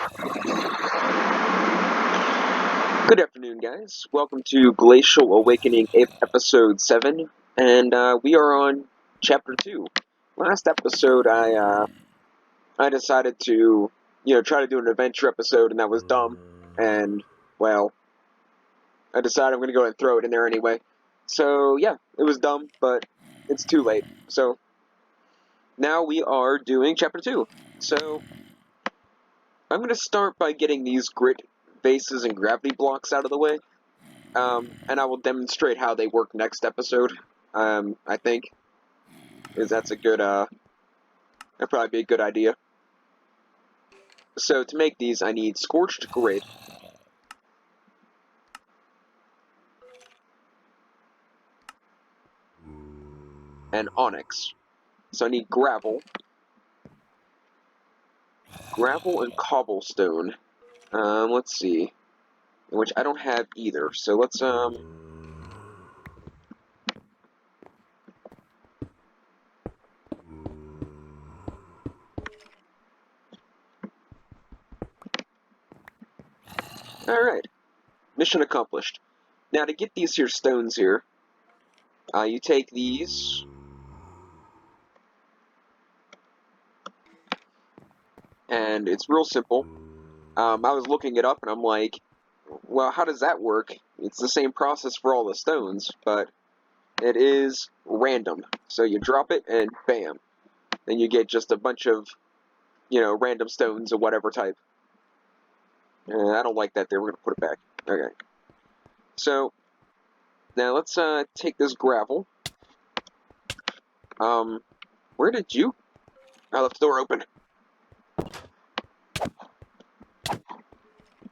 Good afternoon, guys. Welcome to Glacial Awakening Episode 7, and we are on Chapter 2. Last episode, I decided to, try to do an adventure episode, and that was dumb, and, well, I decided I'm going to go ahead and throw it in there anyway. So, yeah, it was dumb, but it's too late. So, now we are doing Chapter 2. So, I'm going to start by getting these grit bases and gravity blocks out of the way. And I will demonstrate how they work next episode. I think, because that's a good, that'd probably be a good idea. So to make these, I need Scorched Grit, and Onyx. So I need gravel and cobblestone. Let's see, which I don't have either. So let's all right, mission accomplished. Now to get these here stones here, you take these. And it's real simple. I was looking it up and I'm like, well, how does that work? It's the same process for all the stones, but it is random. So you drop it and bam. Then you get just a bunch of, random stones of whatever type. I don't like that there. We're going to put it back. Okay. So, now let's take this gravel. Where did you? I left the door open.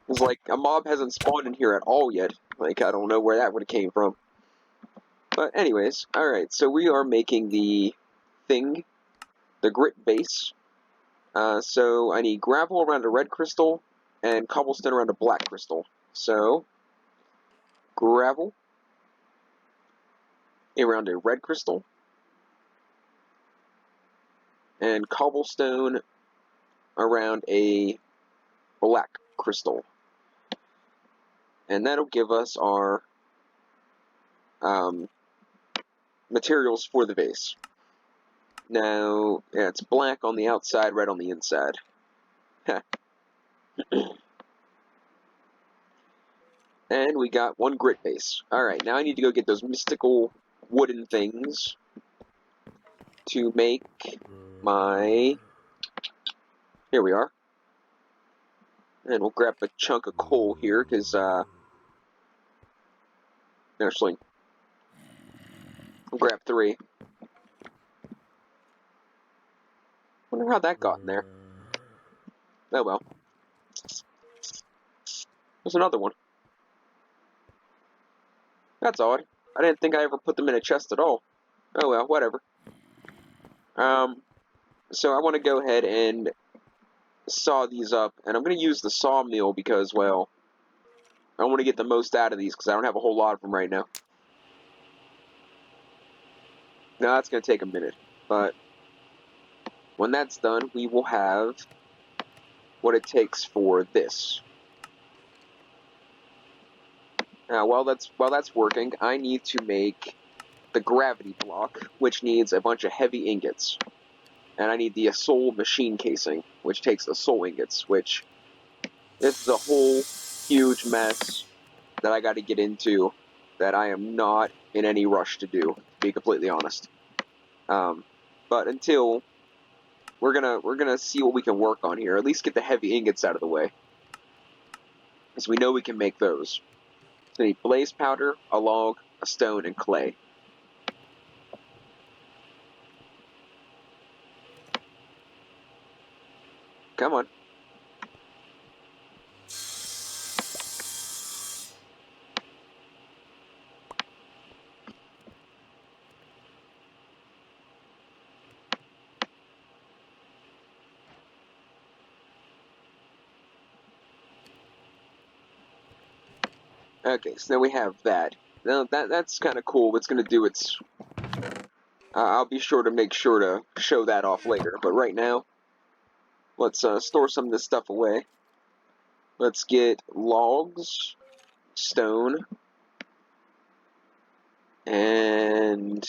It's like a mob hasn't spawned in here at all yet. Like, I don't know where that would have came from. But anyways, alright, so we are making the thing, the grit base. So I need gravel around a red crystal and cobblestone around a black crystal. So, gravel around a red crystal and cobblestone around a black crystal. And that'll give us our materials for the base. Now, yeah, it's black on the outside, red on the inside. And we got one grit base. Alright, now I need to go get those mystical wooden things to make my... Here we are. And we'll grab a chunk of coal here, because, actually, we'll grab 3. Wonder how that got in there. Oh well. There's another one. That's odd. I didn't think I ever put them in a chest at all. Oh well, whatever. So I want to go ahead and saw these up, and I'm going to use the sawmill because, well, I want to get the most out of these because I don't have a whole lot of them right now. Now that's going to take a minute, but when that's done, we will have what it takes for this. Now, while that's working, I need to make the gravity block, which needs a bunch of heavy ingots. And I need the soul machine casing, which takes the soul ingots, which this is a whole huge mess that I got to get into that I am not in any rush to do, to be completely honest. But until we're gonna see what we can work on here. At least get the heavy ingots out of the way, because we know we can make those. So we need blaze powder, a log, a stone, and clay. Come on. Okay, so now we have that. Now that's kind of cool. It's gonna do its. I'll be sure to make sure to show that off later. But right now, let's store some of this stuff away. Let's get logs, stone, and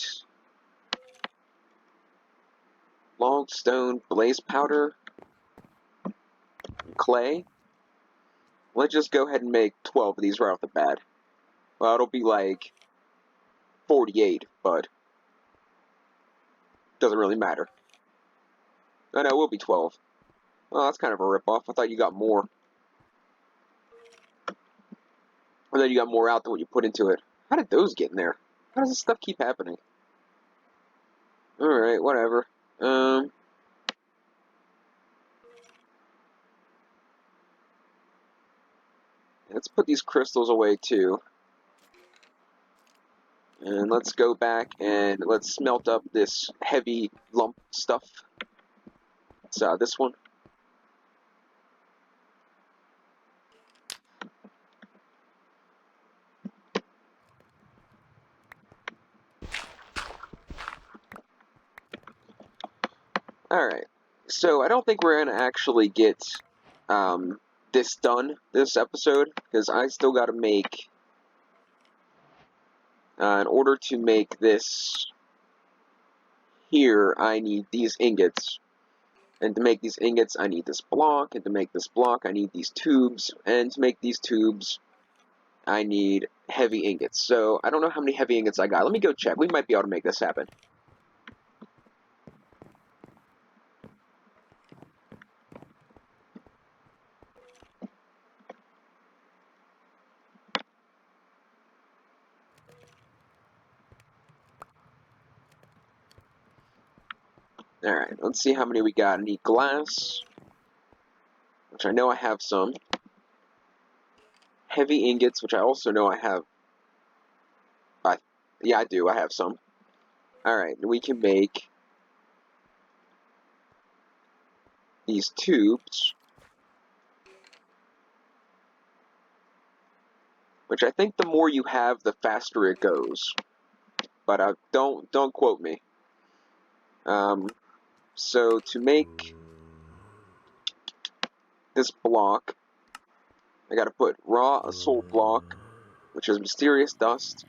log, stone, blaze powder, clay. Let's just go ahead and make 12 of these right off the bat. Well, it'll be like 48, but doesn't really matter. Oh no, it will be 12. Well, that's kind of a ripoff. I thought you got more. Or that you got more out than what you put into it. How did those get in there? How does this stuff keep happening? Alright, whatever. Let's put these crystals away too. And let's go back and let's smelt up this heavy lump stuff. It's this one. Alright, so I don't think we're going to actually get this done this episode, because I still got to make, in order to make this here, I need these ingots. And to make these ingots, I need this block, and to make this block, I need these tubes, and to make these tubes, I need heavy ingots. So, I don't know how many heavy ingots I got. Let me go check. We might be able to make this happen. Alright, let's see how many we got. I need glass, which I know I have some. Heavy ingots, which I also know I have. Yeah, I do. I have some. Alright, we can make these tubes, which I think the more you have, the faster it goes. But don't quote me. So to make this block, I gotta put raw assault block, which is mysterious dust,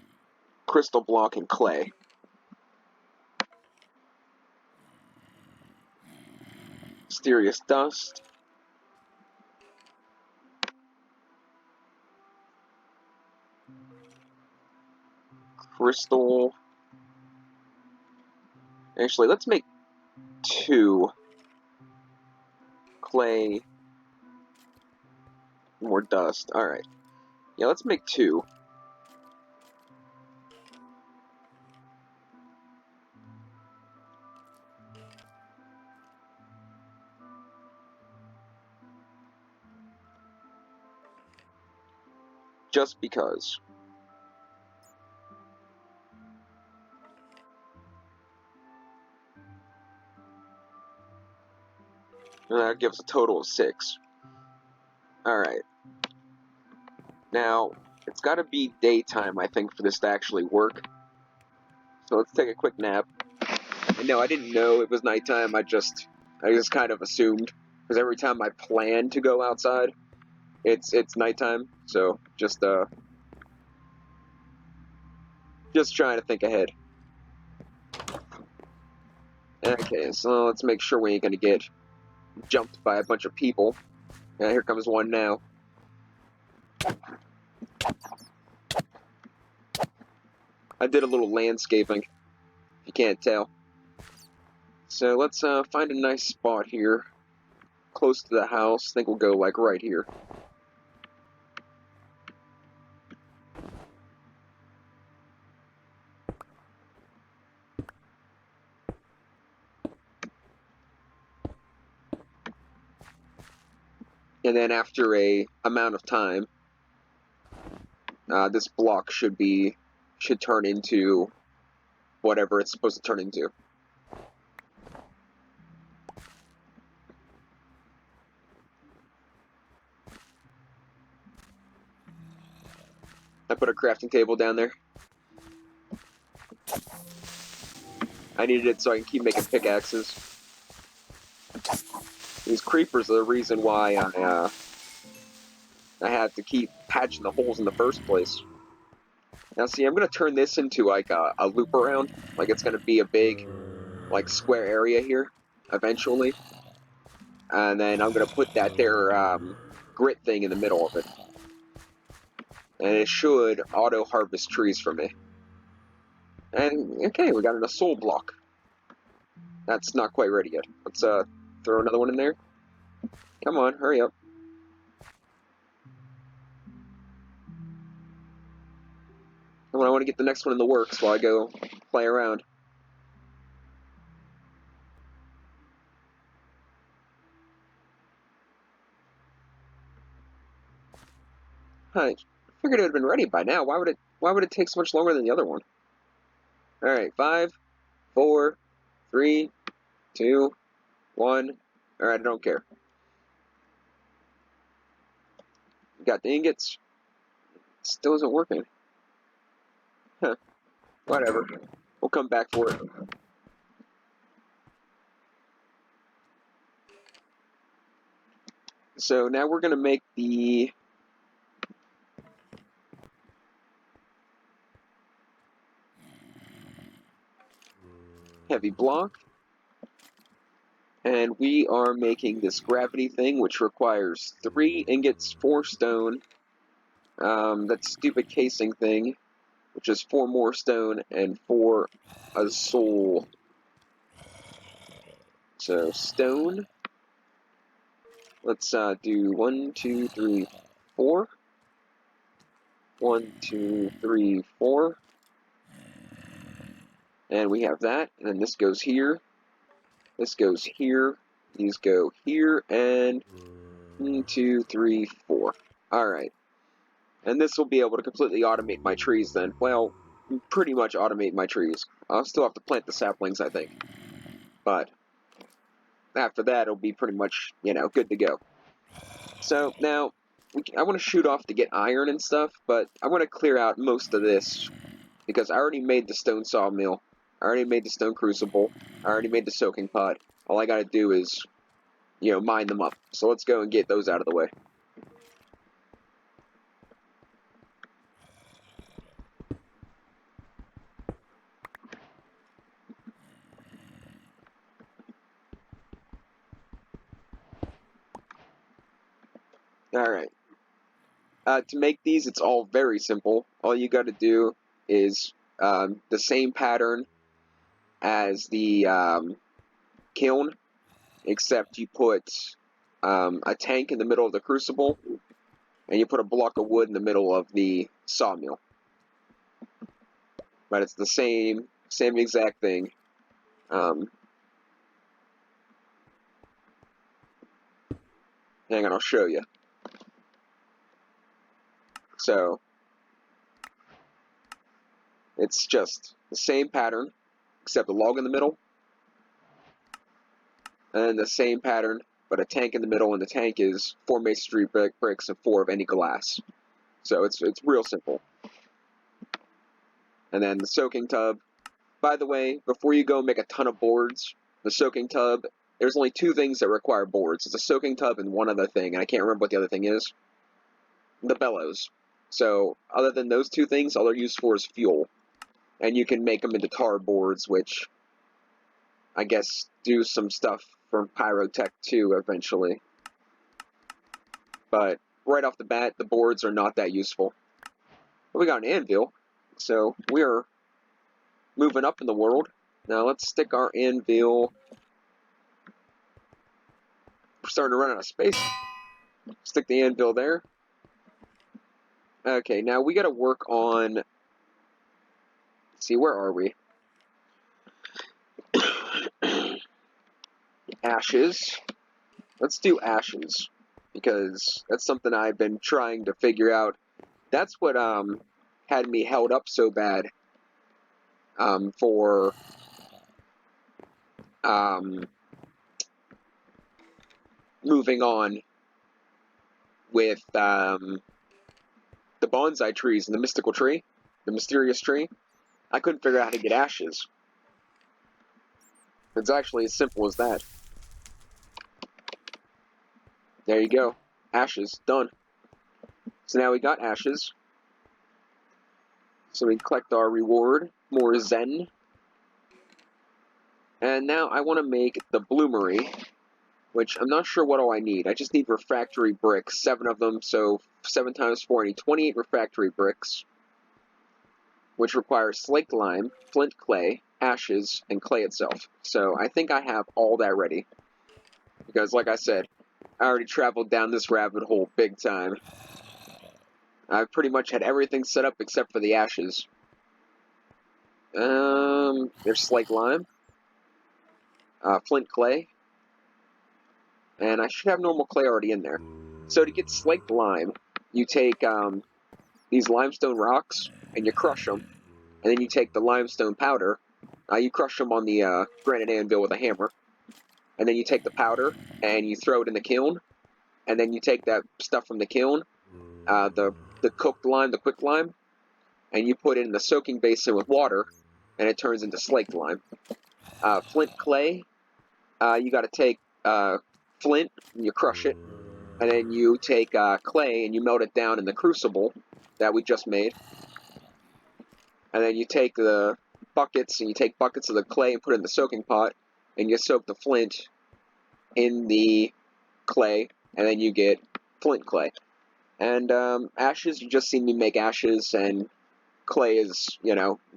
crystal block, and clay. Mysterious dust. Crystal. Actually, let's make 2. Clay. More dust. Alright. Yeah, let's make 2. Just because. And that gives a total of 6. Alright. Now, it's gotta be daytime, I think, for this to actually work. So let's take a quick nap. And no, I didn't know it was nighttime, I just kind of assumed. Because every time I plan to go outside, it's nighttime. So, just trying to think ahead. Okay, so let's make sure we ain't gonna get jumped by a bunch of people. Yeah, here comes one now. I did a little landscaping, if you can't tell. So let's find a nice spot here, close to the house. I think we'll go like right here. And then after a amount of time, this block should turn into whatever it's supposed to turn into. I put a crafting table down there. I needed it so I can keep making pickaxes. These creepers are the reason why I I had to keep patching the holes in the first place. Now see, I'm going to turn this into like a loop around. Like it's going to be a big, like, square area here, eventually. And then I'm going to put that there grit thing in the middle of it. And it should auto-harvest trees for me. And, okay, we got a soul block. That's not quite ready yet. Let's throw another one in there. Come on, hurry up. Come on, I want to get the next one in the works while I go play around. I figured it would have been ready by now. Why would it take so much longer than the other one? Alright, 5, 4, 3, 2, 1. Alright, I don't care. Got the ingots. Still isn't working. Huh. Whatever. We'll come back for it. So now we're going to make the heavy block. And we are making this gravity thing, which requires 3 ingots, 4 stone. That stupid casing thing, which is 4 more stone and 4 a soul. So stone. Let's do 1, 2, 3, 4. 1, 2, 3, 4. And we have that. And then this goes here. This goes here. These go here. And 1, 2, 3, 4. Alright. And this will be able to completely automate my trees then. Well, pretty much automate my trees. I'll still have to plant the saplings, I think. But after that, it'll be pretty much, good to go. So now, I want to shoot off to get iron and stuff, but I want to clear out most of this, because I already made the stone sawmill, I already made the stone crucible, I already made the soaking pot. All I gotta do is, mine them up. So let's go and get those out of the way. Alright. To make these, it's all very simple. All you gotta do is the same pattern as the kiln, except you put a tank in the middle of the crucible, and you put a block of wood in the middle of the sawmill. But it's the same exact thing. Hang on, I'll show you. So, it's just the same pattern, except a log in the middle, and the same pattern, but a tank in the middle, and the tank is 4 masonry bricks and 4 of any glass. So it's real simple. And then the soaking tub. By the way, before you go make a ton of boards, the soaking tub, there's only 2 things that require boards. It's a soaking tub and one other thing, and I can't remember what the other thing is. The bellows. So, other than those 2 things, all they're used for is fuel. And you can make them into tar boards, which I guess do some stuff from Pyrotech too, eventually. But right off the bat, the boards are not that useful. But we got an anvil, so we're moving up in the world. Now let's stick our anvil. We're starting to run out of space. Stick the anvil there. Okay, now we gotta work on... Let's see, where are we? Ashes. Let's do ashes, because that's something I've been trying to figure out. That's what had me held up so bad for moving on with the bonsai trees and the mystical tree, the mysterious tree. I couldn't figure out how to get ashes. It's actually as simple as that. There you go. Ashes. Done. So now we got ashes. So we collect our reward, more Zen. And now I want to make the bloomery, which I'm not sure what all I need. I just need refractory bricks, 7 of them, so 7 times 4, I need 28 refractory bricks, which requires slaked lime, flint clay, ashes, and clay itself. So I think I have all that ready. Because, like I said, I already traveled down this rabbit hole big time. I pretty much had everything set up except for the ashes. There's slaked lime, flint clay, and I should have normal clay already in there. So to get slaked lime, you take these limestone rocks and you crush them, and then you take the limestone powder. You crush them on the granite anvil with a hammer, and then you take the powder and you throw it in the kiln, and then you take that stuff from the kiln, the cooked lime, the quick lime, and you put it in the soaking basin with water, and it turns into slaked lime. Flint clay, you got to take flint and you crush it, and then you take clay and you melt it down in the crucible that we just made, and then you take the buckets and you take buckets of the clay and put it in the soaking pot, and you soak the flint in the clay, and then you get flint clay. And ashes, you just seen me make ashes, and clay is,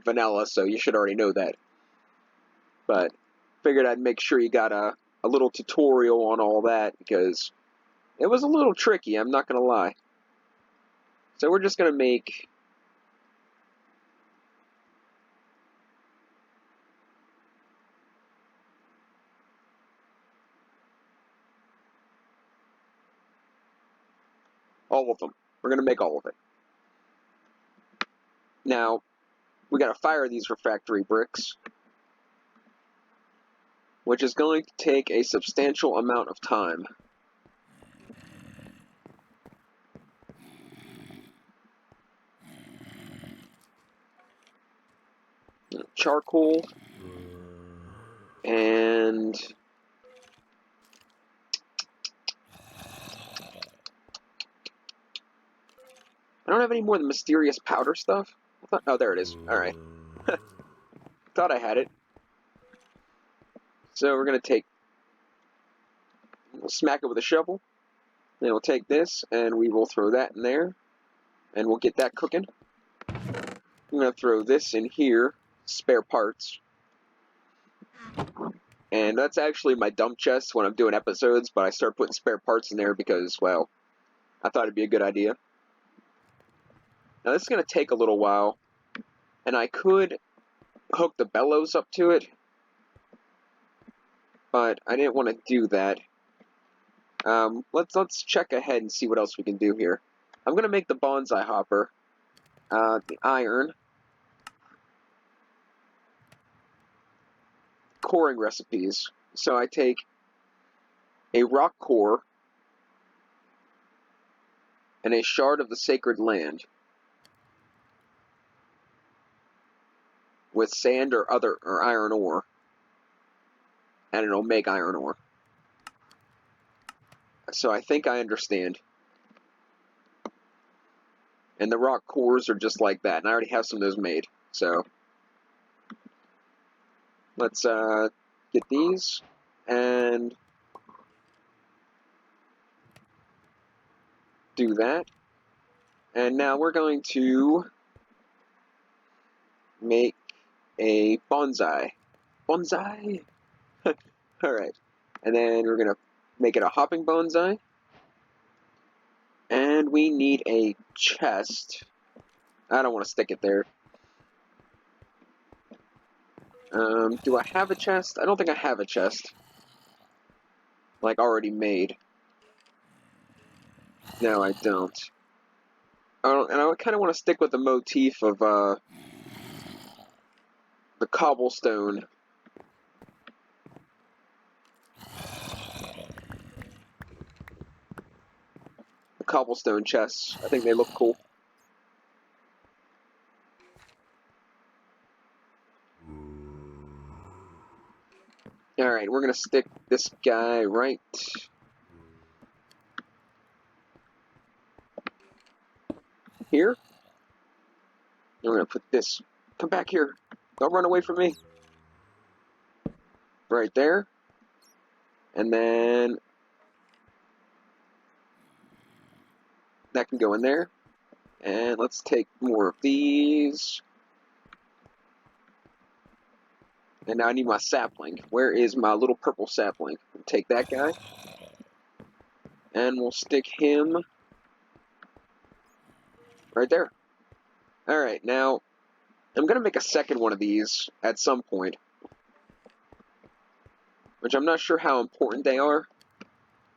vanilla, so you should already know that. But figured I'd make sure you got a little tutorial on all that, because it was a little tricky, I'm not going to lie. So we're just going to make all of them. We're going to make all of it. Now, we got to fire these refractory bricks, which is going to take a substantial amount of time. Charcoal, and I don't have any more of the mysterious powder stuff. Oh, there it is. Alright. Thought I had it. So we're going to we'll smack it with a shovel. Then we'll take this, and we will throw that in there. And we'll get that cooking. I'm going to throw this in here, spare parts. And that's actually my dump chest when I'm doing episodes, but I start putting spare parts in there because, well, I thought it'd be a good idea. Now this is going to take a little while, and I could hook the bellows up to it, but I didn't want to do that. Let's check ahead and see what else we can do here. I'm going to make the bonsai hopper, the iron, coring recipes. So I take a rock core and a shard of the sacred land with sand or iron ore, and it'll make iron ore. So I think I understand. And the rock cores are just like that, and I already have some of those made. So let's get these, and do that. And now we're going to make a bonsai. Bonsai! Alright. And then we're going to make it a hopping bonsai. And we need a chest. I don't want to stick it there. Do I have a chest? I don't think I have a chest. Like, already made. No, I don't. And I kind of want to stick with the motif of, the cobblestone. The cobblestone chests. I think they look cool. Alright, we're gonna stick this guy right here. And we're going to put this, come back here. Don't run away from me. Right there. And then that can go in there. And let's take more of these. And now I need my sapling. Where is my little purple sapling? Take that guy. And we'll stick him right there. Alright, now I'm going to make a second one of these at some point. Which I'm not sure how important they are.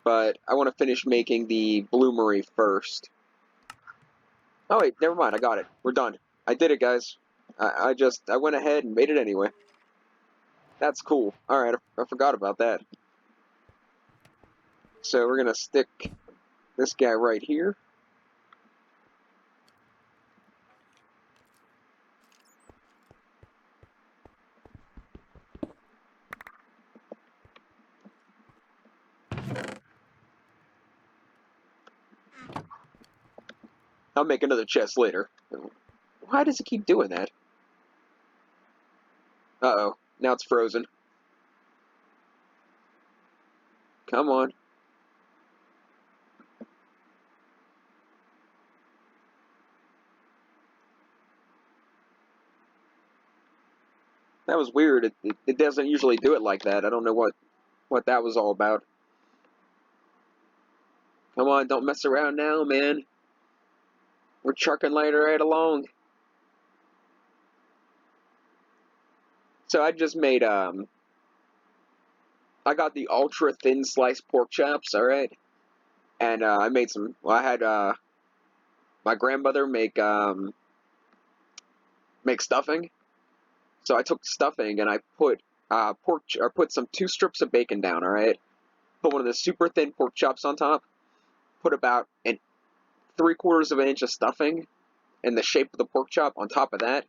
But I want to finish making the bloomery first. Oh wait, never mind, I got it. We're done. I did it, guys. I went ahead and made it anyway. That's cool. Alright, I forgot about that. So we're going to stick this guy right here. I'll make another chest later. Why does it keep doing that? Uh-oh. Now it's frozen. Come on. That was weird. It doesn't usually do it like that. I don't know what that was all about. Come on, don't mess around now, man. We're trucking right along. So I just made, I got the ultra thin sliced pork chops, alright? And, I made some, well, I had, my grandmother make stuffing. So I took stuffing and I put, put some 2 strips of bacon down, alright? Put one of the super thin pork chops on top. Put about 3/4 of an inch of stuffing in the shape of the pork chop on top of that.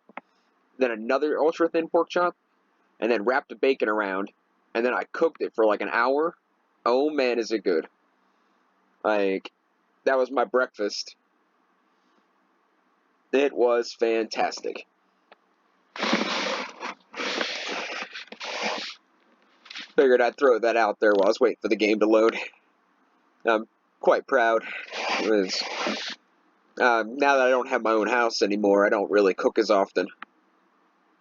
Then another ultra thin pork chop. And then wrapped the bacon around. And then I cooked it for like an hour. Oh man, is it good. Like, that was my breakfast. It was fantastic. Figured I'd throw that out there while I was waiting for the game to load. I'm quite proud. It was, now that I don't have my own house anymore, I don't really cook as often.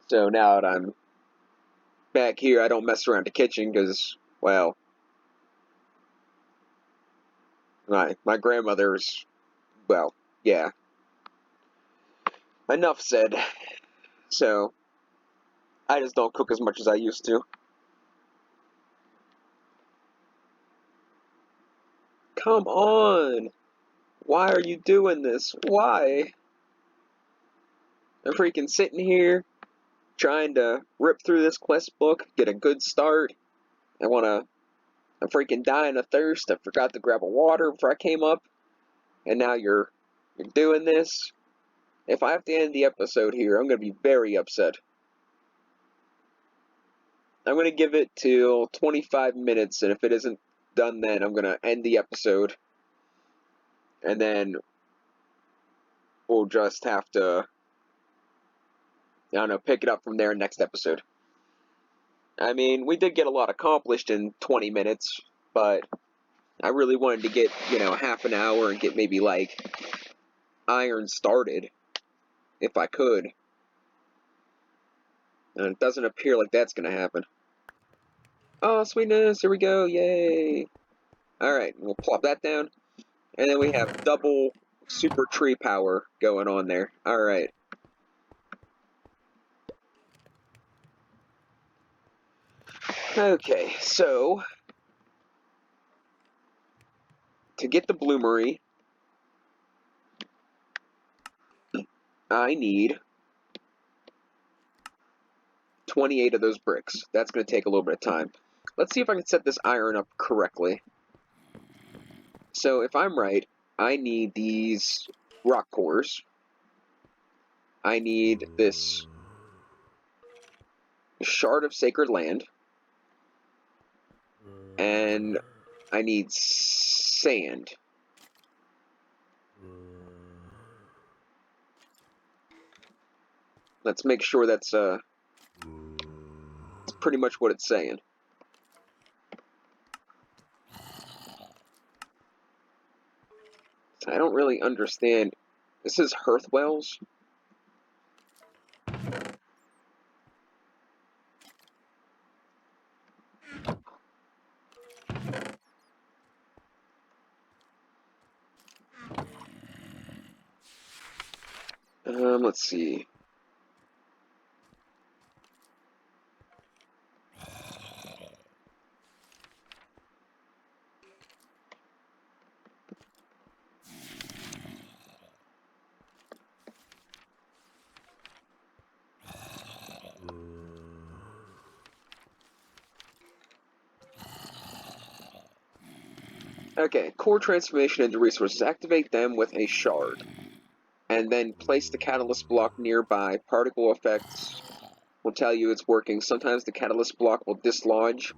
So now that I'm back here, I don't mess around the kitchen because, well, my grandmother's, well, yeah. Enough said. So, I just don't cook as much as I used to. Come on! Why are you doing this? Why? I'm freaking sitting here, trying to rip through this quest book, get a good start. I'm freaking dying of thirst. I forgot to grab a water before I came up. And now you're doing this. If I have to end the episode here, I'm going to be very upset. I'm going to give it till 25 minutes, and if it isn't done then, I'm going to end the episode. And then we'll just have to, I don't know, pick it up from there next episode. I mean, we did get a lot accomplished in 20 minutes, but I really wanted to get, half an hour and get maybe, like, iron started, if I could. And it doesn't appear like that's going to happen. Oh, sweetness, here we go, yay! Alright, we'll plop that down. And then we have double super tree power going on there. Alright. Okay, so to get the bloomery, I need 28 of those bricks. That's going to take a little bit of time. Let's see if I can set this iron up correctly. So if I'm right, I need these rock cores. I need this shard of sacred land. And I need sand. Let's make sure that's pretty much what it's saying. I don't really understand. This is Hearthwells? Let's see. Okay, core transformation into resources. Activate them with a shard. And then place the catalyst block nearby. Particle effects will tell you it's working. Sometimes the catalyst block will dislodge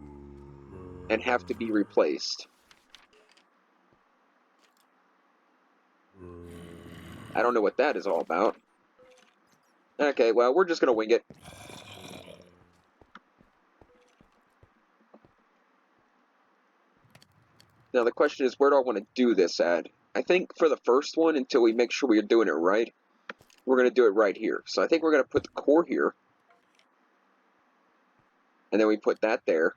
and have to be replaced. I don't know what that is all about. Okay, well, we're just gonna wing it. Now the question is, where do I want to do this at? I think for the first one, until we make sure we are doing it right, we're going to do it right here. So I think we're going to put the core here. And then we put that there.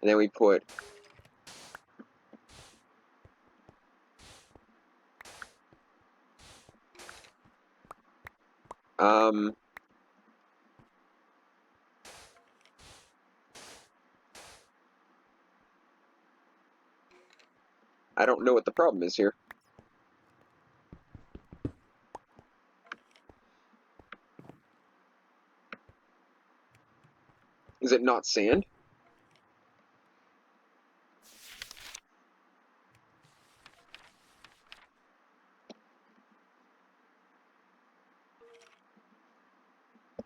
And then we put... I don't know what the problem is here. Is it not sand?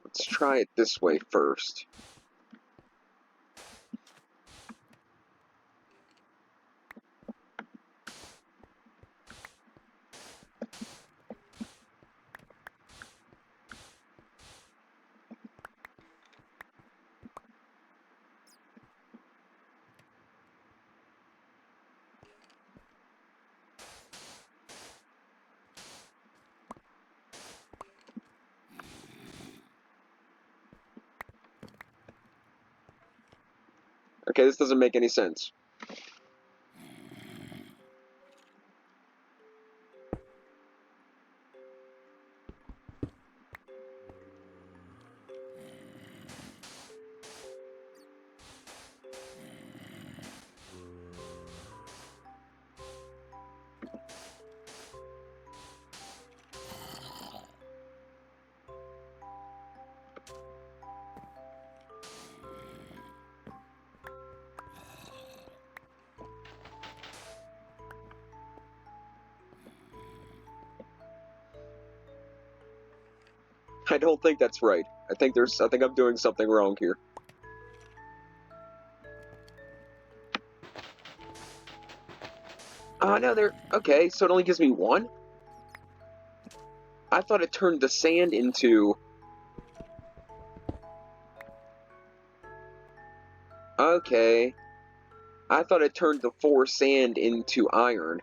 Let's try it this way first. Okay, this doesn't make any sense. I don't think that's right. I think I'm doing something wrong here. No, okay, so it only gives me one? I thought it turned the sand into... Okay. I thought it turned the 4 sand into iron.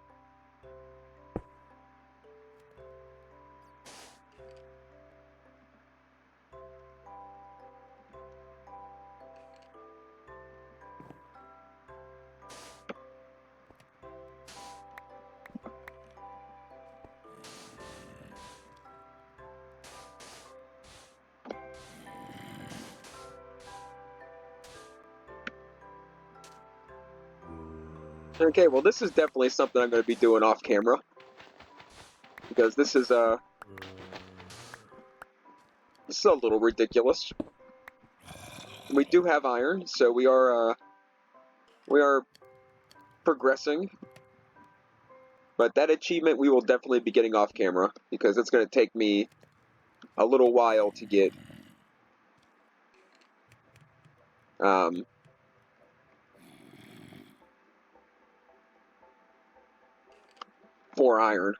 Okay, well this is definitely something I'm going to be doing off camera. Because this is a little ridiculous. We do have iron, so we are progressing. But that achievement we will definitely be getting off camera, because it's going to take me a little while to get 4 iron.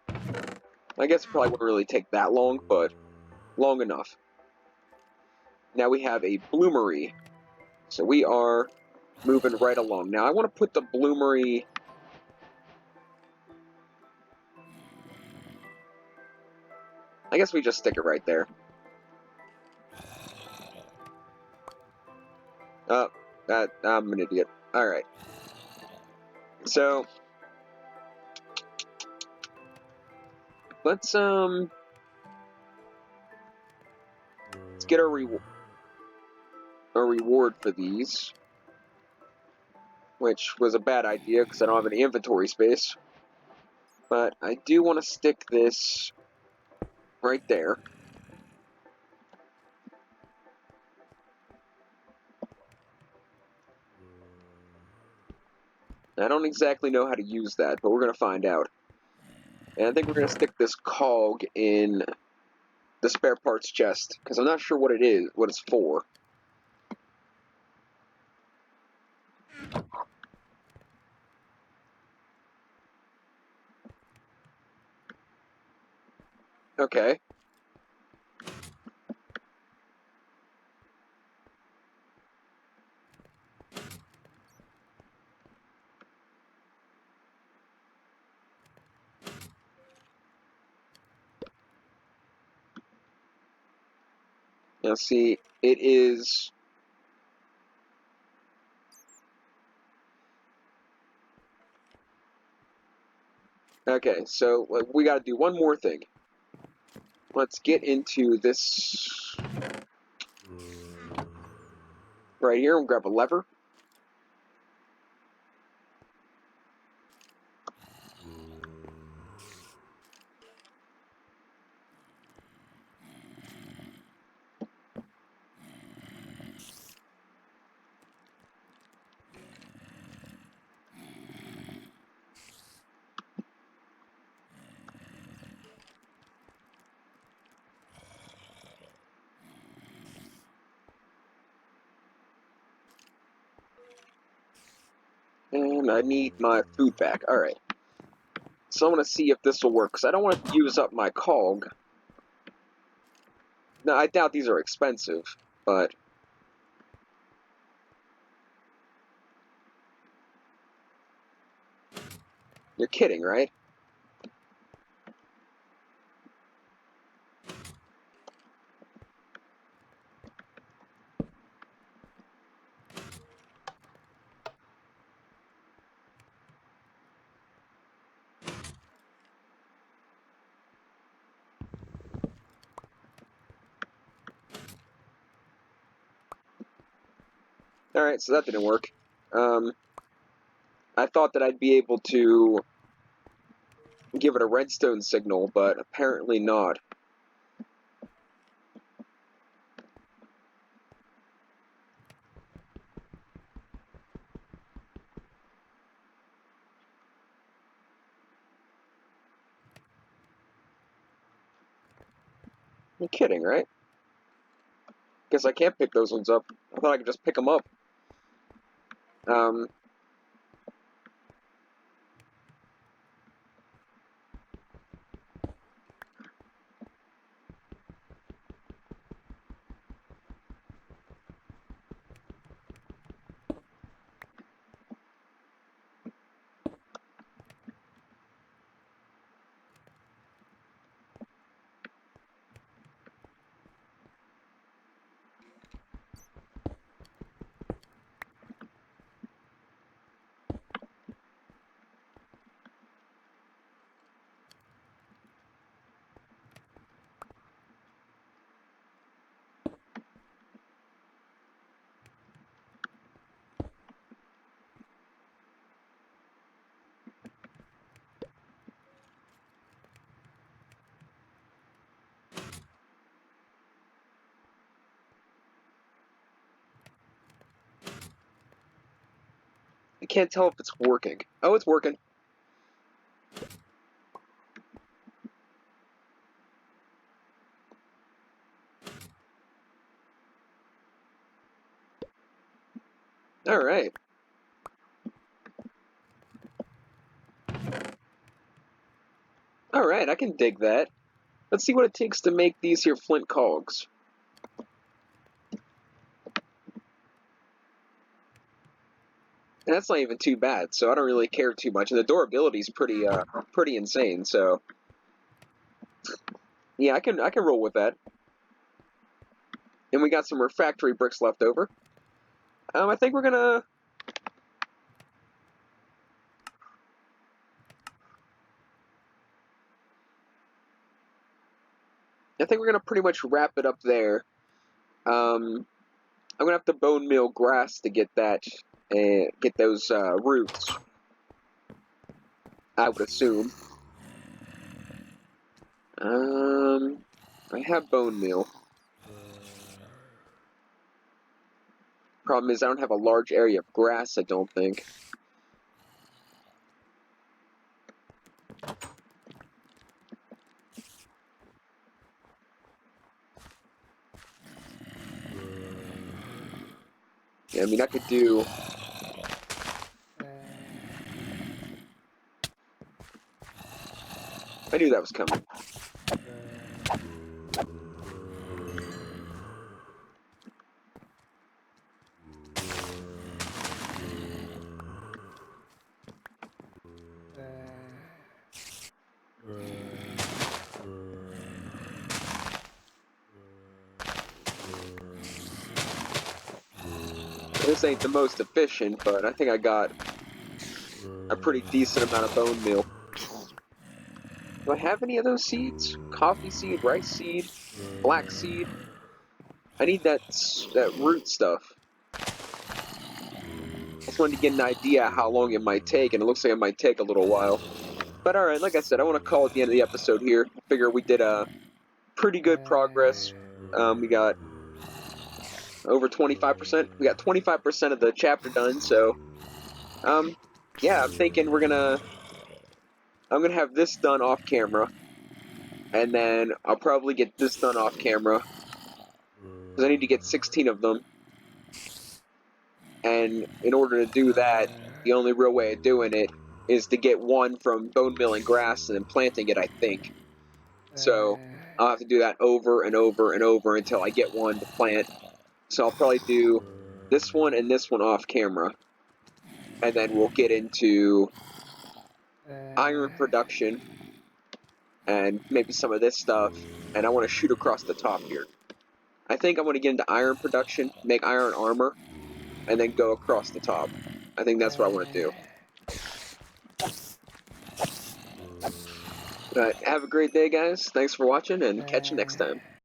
I guess it probably wouldn't really take that long, but long enough. Now we have a bloomery. So we are moving right along. Now I want to put the bloomery... I guess we just stick it right there. Oh, I'm an idiot. Alright. So... Let's get a reward for these. Which was a bad idea, because I don't have any inventory space. But I do want to stick this right there. I don't exactly know how to use that, but we're going to find out. And I think we're going to stick this cog in the spare parts chest, because I'm not sure what it is, what it's for. Okay. Now see, it is... Okay, so we got to do one more thing. Let's get into this right here and grab a lever. And I need my food back. Alright. So I'm going to see if this will work, because I don't want to use up my cog. Now, I doubt these are expensive, but... You're kidding, right? Alright, so that didn't work. I thought that I'd be able to give it a redstone signal, but apparently not. You're kidding, right? Guess I can't pick those ones up. I thought I could just pick them up. I can't tell if it's working. Oh, it's working. Alright. Alright, I can dig that. Let's see what it takes to make these here flint cogs. And that's not even too bad, so I don't really care too much. And the durability is pretty insane. So yeah, I can roll with that. And we got some refractory bricks left over. I think we're gonna. I think we're gonna pretty much wrap it up there. I'm gonna have to bone meal grass to get that and get those roots. I would assume. I have bone meal. Problem is, I don't have a large area of grass. I don't think. Yeah, I mean, I could do. I knew that was coming. This ain't the most efficient, but I think I got a pretty decent amount of bone meal. Do I have any of those seeds? Coffee seed, rice seed, black seed. I need that root stuff. I just wanted to get an idea how long it might take, and it looks like it might take a little while. But alright, like I said, I want to call it the end of the episode here. Figure we did a pretty good progress. We got over 25%. We got 25% of the chapter done, so yeah, I'm thinking I'm gonna have this done off camera, and then I'll probably get this done off camera, because I need to get 16 of them. And in order to do that, the only real way of doing it is to get one from bone milling grass and then planting it, I think. So I'll have to do that over and over and over until I get one to plant. So I'll probably do this one and this one off camera. And then we'll get into iron production and maybe some of this stuff. And I want to shoot across the top here. I think I want to get into iron production, make iron armor, and then go across the top. I think that's what I want to do. Have a great day, guys. Thanks for watching, and catch you next time.